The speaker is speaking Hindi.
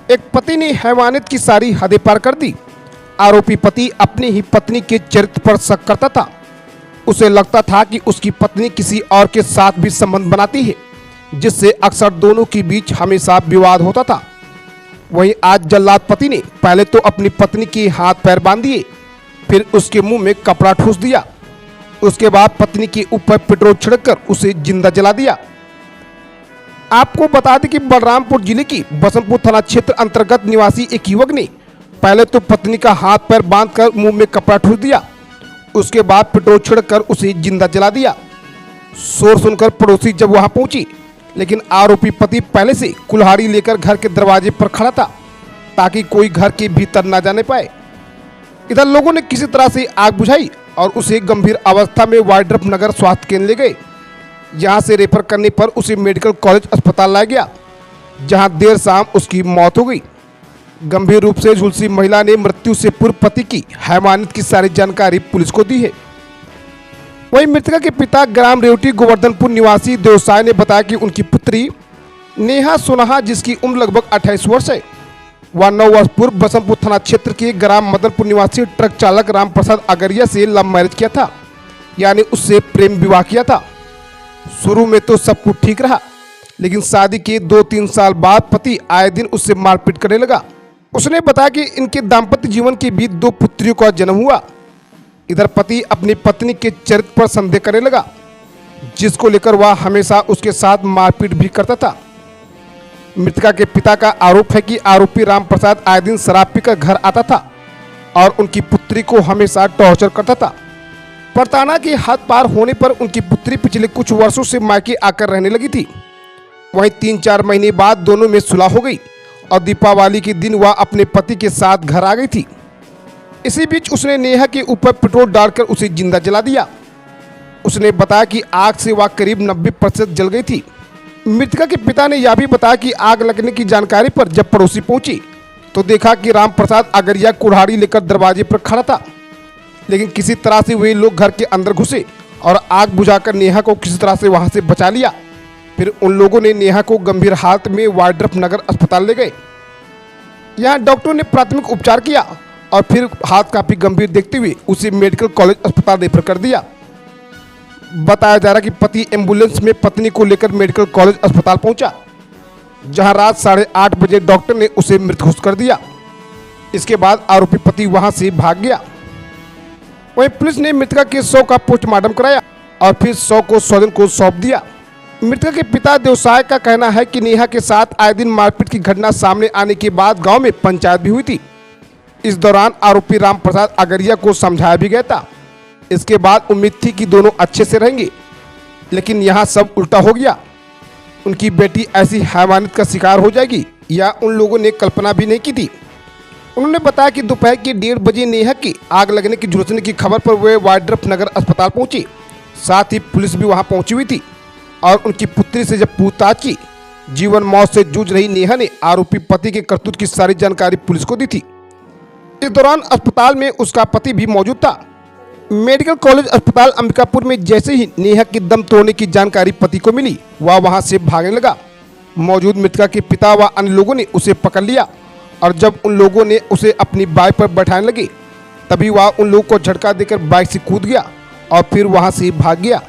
एक पति ने हैवानियत की सारी हदें पार कर दी। आरोपी पति अपनी ही पत्नी के चरित्र पर शक करता था। उसे लगता था कि उसकी पत्नी किसी और के साथ भी संबंध बनाती है, जिससे अक्सर दोनों के बीच हमेशा विवाद होता था। वहीं आज जल्लाद पति ने पहले तो अपनी पत्नी के हाथ पैर बांध दिए, फिर उसके मुंह में कपड़ा ठूस दिया। उसके बाद पत्नी के ऊपर पेट्रोल छिड़ककर उसे जिंदा जला दिया। आपको बता दें कि बलरामपुर जिले की बसंतपुर थाना क्षेत्र अंतर्गत निवासी एक युवक ने पहले तो पत्नी का हाथ पैर बांधकर मुंह में कपड़ा ठूस दिया। उसके बाद पेट्रोल छिड़ककर उसे जिंदा जला दिया। शोर सुनकर पड़ोसी जब वहां पहुंची, लेकिन आरोपी पति पहले से कुल्हाड़ी लेकर घर के दरवाजे पर खड़ा था ताकि कोई घर के भीतर न जाने पाए। इधर लोगों ने किसी तरह से आग बुझाई और उसे गंभीर अवस्था में वाड्रफ नगर स्वास्थ्य केंद्र ले गए। यहां से रेफर करने पर उसे मेडिकल कॉलेज अस्पताल लाया गया, जहां देर शाम उसकी मौत हो गई। गंभीर रूप से झुलसी महिला ने मृत्यु से पूर्व पति की हैवानियत की सारी जानकारी पुलिस को दी है। वहीं मृतका के पिता ग्राम रेवटी गोवर्धनपुर निवासी देवसाय ने बताया कि उनकी पुत्री नेहा सोनाहा, जिसकी उम्र लगभग 28 वर्ष है, वह 9 वर्ष पूर्व बसंतपुर थाना क्षेत्र के ग्राम मदनपुर निवासी ट्रक चालक राम प्रसाद अगरिया से लव मैरिज किया था, यानी उससे प्रेम विवाह किया था। शुरू में तो सब कुछ ठीक रहा, लेकिन शादी के 2-3 साल बाद पति आए दिन उससे मारपीट करने लगा। उसने बताया कि इनके दाम्पत्य जीवन के बीच 2 पुत्रियों का जन्म हुआ। इधर पति अपनी पत्नी के चरित्र पर संदेह करने लगा, जिसको लेकर वह हमेशा उसके साथ मारपीट भी करता था। मृतका के पिता का आरोप है कि आरोपी राम प्रसाद आए दिन शराब पीकर घर आता था और उनकी पुत्री को हमेशा टॉर्चर करता था। प्रताड़ना की हद पार होने पर उनकी पुत्री पिछले कुछ वर्षों से मायके आकर रहने लगी थी। वहीं 3-4 महीने बाद दोनों में सुलह हो गई और दीपावली के दिन वह अपने पति के साथ घर आ गई थी। इसी बीच उसने नेहा के ऊपर पेट्रोल डालकर उसे जिंदा जला दिया। उसने बताया कि आग से वह करीब 90% जल गई थी। मृतका के पिता ने यह भी बताया कि आग लगने की जानकारी पर जब पड़ोसी पहुंची तो देखा कि राम प्रसाद अगरिया कुल्हाड़ी लेकर दरवाजे पर खड़ा था, लेकिन किसी तरह से वे लोग घर के अंदर घुसे और आग बुझाकर नेहा को किसी तरह से वहां से बचा लिया। फिर उन लोगों ने नेहा को गंभीर हालत में वाड्रफ नगर अस्पताल ले गए। यहाँ डॉक्टरों ने प्राथमिक उपचार किया और फिर हाथ काफी गंभीर देखते हुए उसे मेडिकल कॉलेज अस्पताल रेफर कर दिया। बताया जा रहा कि पति एम्बुलेंस में पत्नी को लेकर मेडिकल कॉलेज अस्पताल पहुंचा, जहां रात 8:30 बजे डॉक्टर ने उसे मृत घोषित कर दिया। इसके बाद आरोपी पति वहां से भाग गया। वहीं पुलिस ने मृतका के शव का पोस्टमार्टम कराया और फिर शव को स्वजन को सौंप दिया। मृतका के पिता देवसाय का कहना है कि नेहा के साथ आए दिन मारपीट की घटना सामने आने के बाद गांव में पंचायत भी हुई थी। इस दौरान आरोपी राम प्रसाद अगरिया को समझाया भी गया था। इसके बाद उम्मीद थी कि दोनों अच्छे से रहेंगे, लेकिन यहाँ सब उल्टा हो गया। उनकी बेटी ऐसी हैवानियत का शिकार हो जाएगी, या उन लोगों ने कल्पना भी नहीं की थी। उन्होंने बताया कि दोपहर के 1:30 बजे नेहा की आग लगने की झुलसने की खबर पर वे वाड्रफ नगर अस्पताल पहुंची। साथ ही पुलिस भी वहां पहुंची हुई थी और उनकी पुत्री से जब पूछताछ की, जीवन मौत से जूझ रही नेहा ने आरोपी पति के करतूत की सारी जानकारी पुलिस को दी थी। इस दौरान अस्पताल में उसका पति भी मौजूद था। मेडिकल कॉलेज अस्पताल अंबिकापुर में जैसे ही नेहा की दम तोड़ने की जानकारी पति को मिली, वह वहां से भागने लगा। मौजूद मृतका के पिता व अन्य लोगों ने उसे पकड़ लिया और जब उन लोगों ने उसे अपनी बाइक पर बैठाने लगे, तभी वह उन लोगों को झटका देकर बाइक से कूद गया और फिर वहां से भाग गया।